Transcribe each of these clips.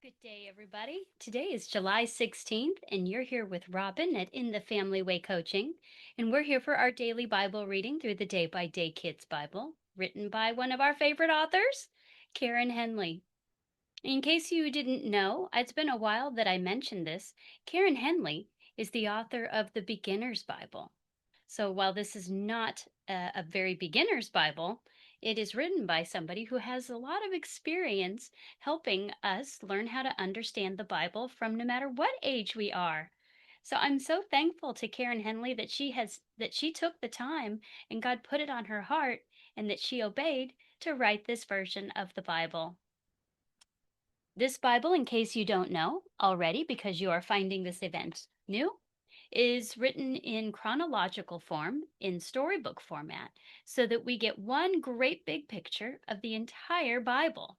Good day, everybody. Today is July 16th, and you're here with Robin at In the Family Way Coaching. And we're here for our daily Bible reading through the Day by Day Kids Bible, written by one of our favorite authors, Karen Henley. In case you didn't know, it's been a while that I mentioned this. Karen Henley is the author of the Beginner's Bible. So while this is not a very beginner's Bible, it is written by somebody who has a lot of experience helping us learn how to understand the Bible from no matter what age we are. So I'm so thankful to Karen Henley that she took the time and God put it on her heart and that she obeyed to write this version of the Bible. This Bible, in case you don't know already because you are finding this event new, is written in chronological form in storybook format so that we get one great big picture of the entire Bible.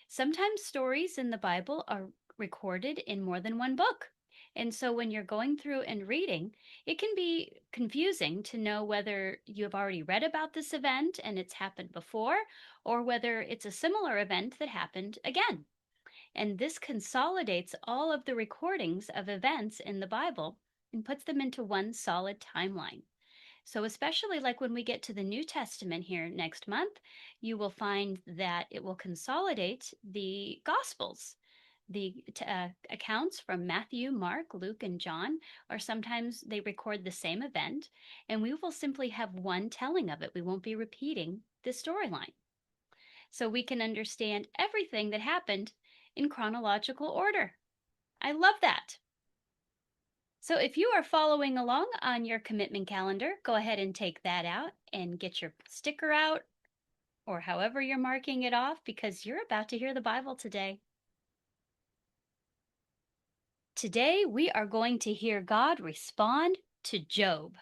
Sometimes stories in the Bible are recorded in more than one book. And so when you're going through and reading, it can be confusing to know whether you have already read about this event and it's happened before, or whether it's a similar event that happened again. And this consolidates all of the recordings of events in the Bible and puts them into one solid timeline. So, especially like when we get to the New Testament here next month, you will find that it will consolidate the Gospels. The accounts from Matthew, Mark, Luke, and John are sometimes they record the same event, and we will simply have one telling of it. We won't be repeating the storyline. So we can understand everything that happened in chronological order. I love that. So if you are following along on your commitment calendar, go ahead and take that out and get your sticker out or however you're marking it off because you're about to hear the Bible today. Today we are going to hear God respond to Job.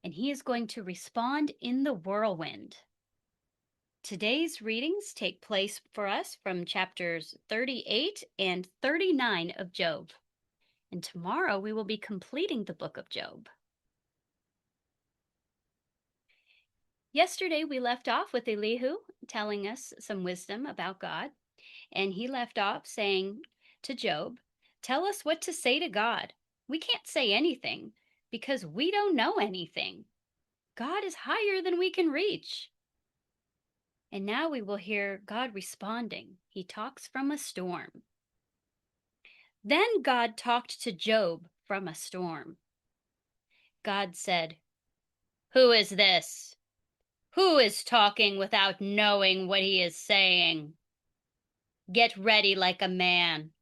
And he is going to respond in the whirlwind. Today's readings take place for us from chapters 38 and 39 of Job. And tomorrow we will be completing the book of Job. Yesterday we left off with Elihu telling us some wisdom about God. And he left off saying to Job, "Tell us what to say to God. We can't say anything because we don't know anything. God is higher than we can reach." And now we will hear God responding. He talks from a storm. Then God talked to Job from a storm. God said, "Who is this? Who is talking without knowing what he is saying? Get ready like a man.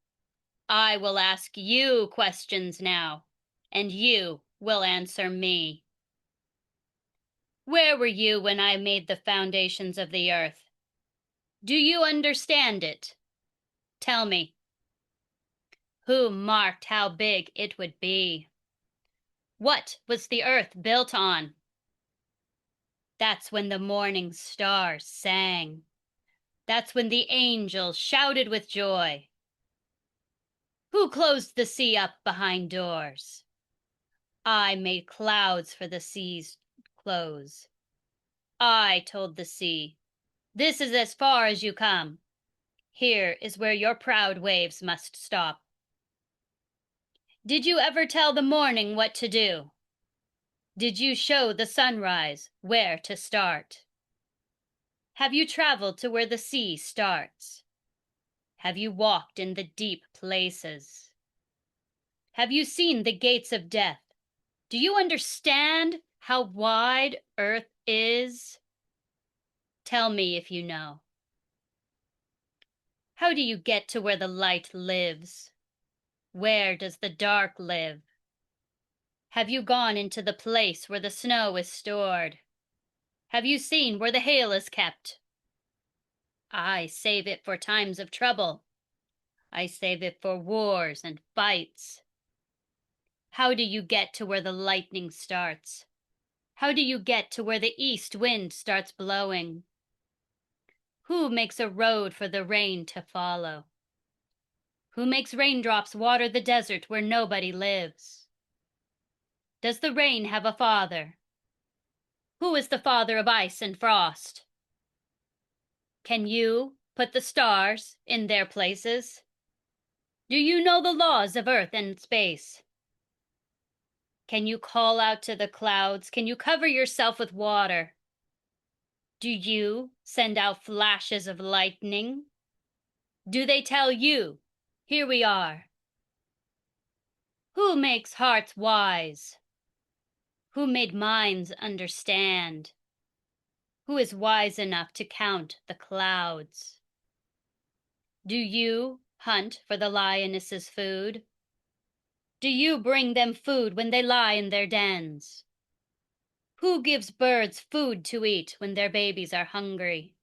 I will ask you questions now, and you will answer me. Where were you when I made the foundations of the earth? Do you understand it? Tell me. Who marked how big it would be? What was the earth built on? That's when the morning stars sang. That's when the angels shouted with joy. Who closed the sea up behind doors? I made clouds for the sea's close. I told the sea, this is as far as you come. Here is where your proud waves must stop. Did you ever tell the morning what to do? Did you show the sunrise where to start? Have you traveled to where the sea starts? Have you walked in the deep places? Have you seen the gates of death? Do you understand how wide earth is? Tell me if you know. How do you get to where the light lives? Where does the dark live? Have you gone into the place where the snow is stored? Have you seen where the hail is kept? I save it for times of trouble. I save it for wars and fights. How do you get to where the lightning starts? How do you get to where the east wind starts blowing? Who makes a road for the rain to follow? Who makes raindrops water the desert where nobody lives? Does the rain have a father? Who is the father of ice and frost? Can you put the stars in their places? Do you know the laws of earth and space? Can you call out to the clouds? Can you cover yourself with water? Do you send out flashes of lightning? Do they tell you, here we are? Who makes hearts wise? Who made minds understand? Who is wise enough to count the clouds? Do you hunt for the lioness's food? Do you bring them food when they lie in their dens? Who gives birds food to eat when their babies are hungry?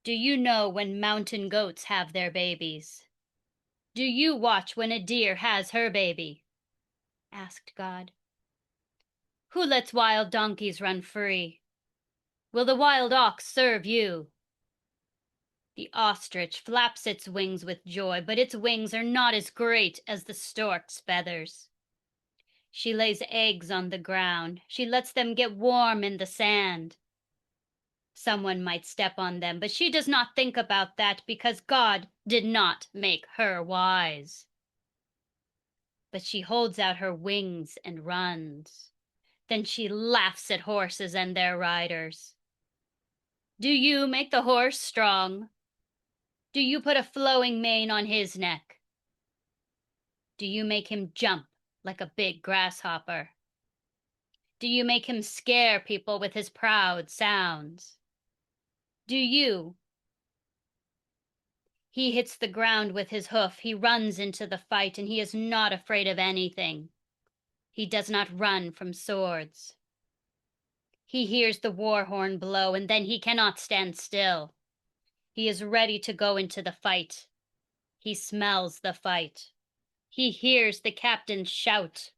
Do you know when mountain goats have their babies? Do you watch when a deer has her baby? Asked God. Who lets wild donkeys run free? Will the wild ox serve you? The ostrich flaps its wings with joy, but its wings are not as great as the stork's feathers. She lays eggs on the ground. She lets them get warm in the sand. Someone might step on them, but she does not think about that because God did not make her wise. But she holds out her wings and runs. Then she laughs at horses and their riders. Do you make the horse strong? Do you put a flowing mane on his neck? Do you make him jump like a big grasshopper? Do you make him scare people with his proud sounds? Do you? He hits the ground with his hoof. He runs into the fight, and he is not afraid of anything. He does not run from swords. He hears the war horn blow, and then he cannot stand still. He is ready to go into the fight. He smells the fight. He hears the captain shout.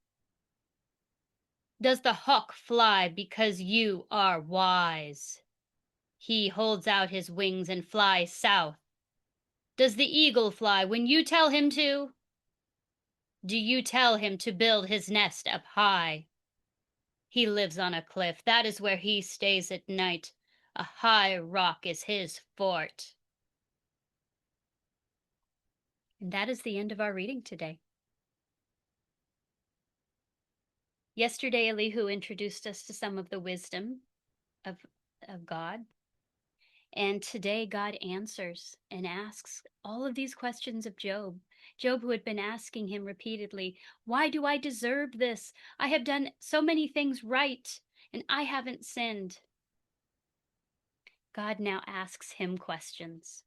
Does the hawk fly because you are wise? He holds out his wings and flies south. Does the eagle fly when you tell him to? Do you tell him to build his nest up high? He lives on a cliff. That is where he stays at night. A high rock is his fort. And that is the end of our reading today. Yesterday, Elihu introduced us to some of the wisdom of God. And today, God answers and asks all of these questions of Job. Job, who had been asking him repeatedly, why do I deserve this? I have done so many things right, and I haven't sinned. God now asks him questions.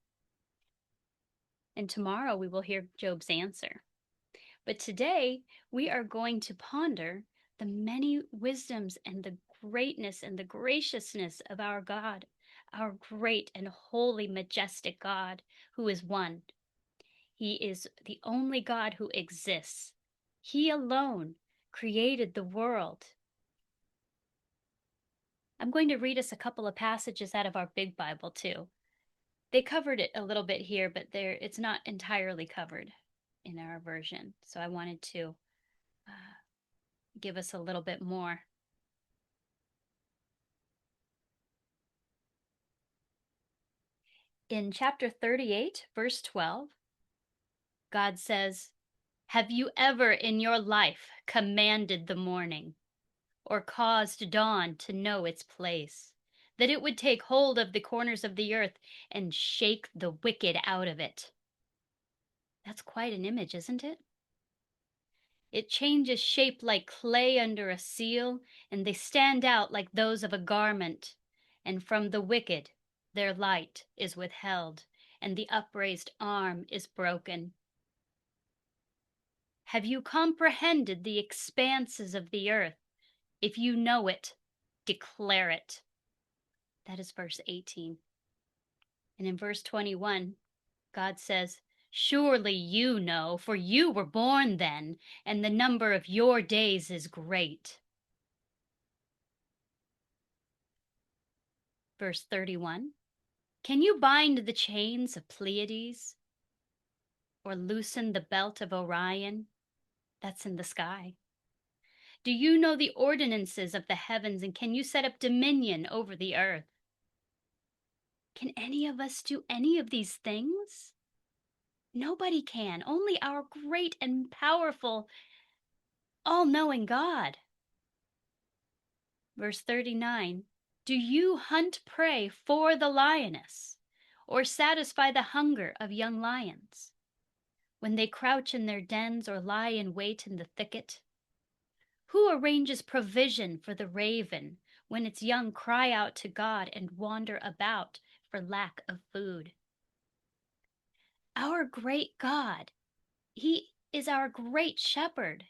And tomorrow we will hear Job's answer. But today, we are going to ponder the many wisdoms and the greatness and the graciousness of our God, our great and holy, majestic God who is one. He is the only God who exists. He alone created the world. I'm going to read us a couple of passages out of our big Bible too. They covered it a little bit here, but it's not entirely covered in our version. So I wanted to give us a little bit more. In chapter 38, verse 12, God says, have you ever in your life commanded the morning or caused dawn to know its place, that it would take hold of the corners of the earth and shake the wicked out of it? That's quite an image, isn't it? It changes shape like clay under a seal, and they stand out like those of a garment. And from the wicked, their light is withheld, and the upraised arm is broken. Have you comprehended the expanses of the earth? If you know it, declare it. That is verse 18. And in verse 21, God says, surely you know, for you were born then, and the number of your days is great. Verse 31, can you bind the chains of Pleiades or loosen the belt of Orion? That's in the sky. Do you know the ordinances of the heavens, and can you set up dominion over the earth? Can any of us do any of these things? Nobody can, only our great and powerful, all-knowing God. Verse 39, do you hunt prey for the lioness, or satisfy the hunger of young lions, when they crouch in their dens or lie in wait in the thicket? Who arranges provision for the raven when its young cry out to God and wander about for lack of food? Our great God, He is our great shepherd.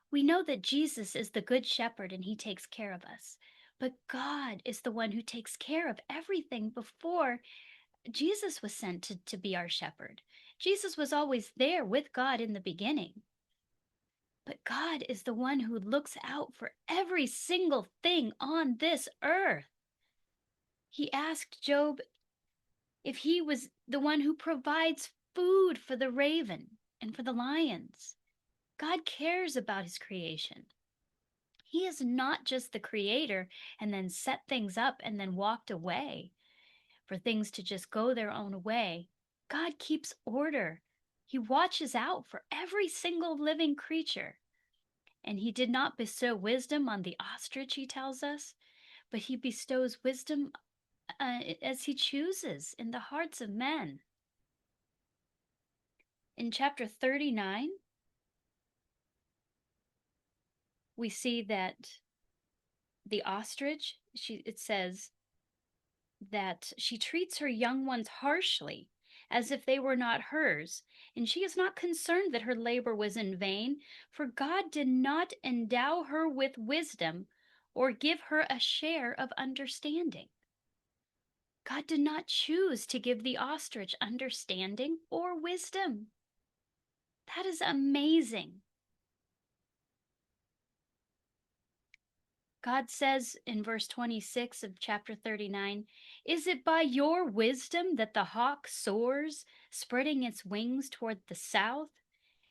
We know that Jesus is the good shepherd and He takes care of us. But God is the one who takes care of everything before Jesus was sent to be our shepherd. Jesus was always there with God in the beginning. But God is the one who looks out for every single thing on this earth. He asked Job if he was the one who provides food for the raven and for the lions. God cares about His creation. He is not just the creator and then set things up and then walked away for things to just go their own way. God keeps order. He watches out for every single living creature. And He did not bestow wisdom on the ostrich, He tells us, but He bestows wisdom as He chooses in the hearts of men. In chapter 39, we see that the ostrich, it says that she treats her young ones harshly, as if they were not hers, and she is not concerned that her labor was in vain, for God did not endow her with wisdom or give her a share of understanding. God did not choose to give the ostrich understanding or wisdom. That is amazing. God says in verse 26 of chapter 39, is it by your wisdom that the hawk soars, spreading its wings toward the south?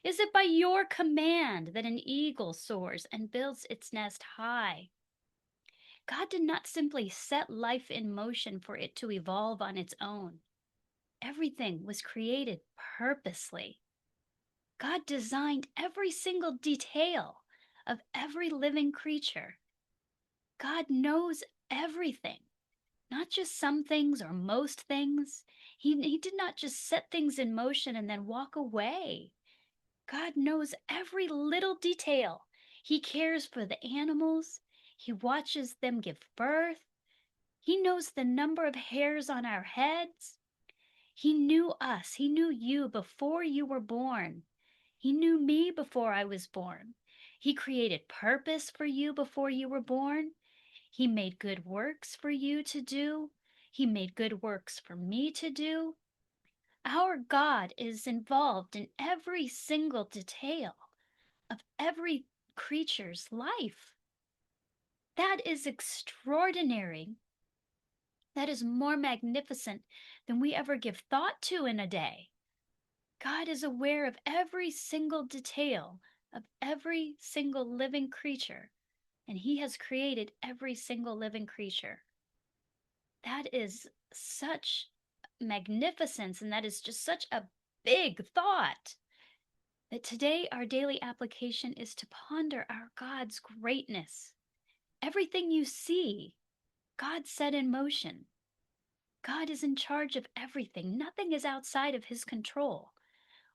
Is it by your command that an eagle soars and builds its nest high? God did not simply set life in motion for it to evolve on its own. Everything was created purposely. God designed every single detail of every living creature. God knows everything, not just some things or most things. He did not just set things in motion and then walk away. God knows every little detail. He cares for the animals. He watches them give birth. He knows the number of hairs on our heads. He knew us. He knew you before you were born. He knew me before I was born. He created purpose for you before you were born. He made good works for you to do. He made good works for me to do. Our God is involved in every single detail of every creature's life. That is extraordinary. That is more magnificent than we ever give thought to in a day. God is aware of every single detail of every single living creature, and He has created every single living creature. That is such magnificence, and that is just such a big thought that today our daily application is to ponder our God's greatness. Everything you see, God set in motion. God is in charge of everything. Nothing is outside of His control.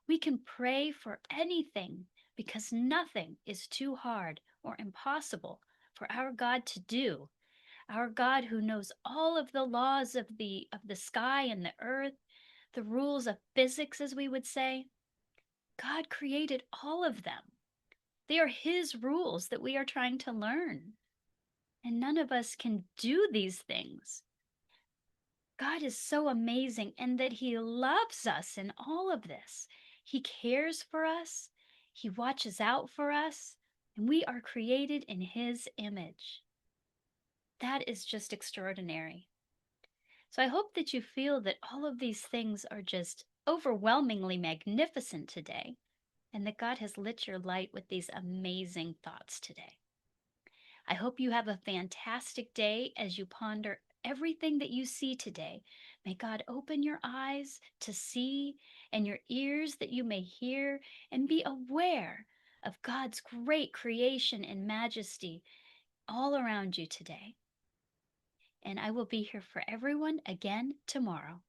We can pray for anything because nothing is too hard or impossible for our God to do. Our God who knows all of the laws of the sky and the earth, the rules of physics, as we would say. God created all of them. They are His rules that we are trying to learn. And none of us can do these things. God is so amazing in that He loves us in all of this. He cares for us. He watches out for us. And we are created in His image. That is just extraordinary. So I hope that you feel that all of these things are just overwhelmingly magnificent today, and that God has lit your light with these amazing thoughts today. I hope you have a fantastic day as you ponder everything that you see today. May God open your eyes to see and your ears that you may hear and be aware of God's great creation and majesty all around you today. And I will be here for everyone again tomorrow.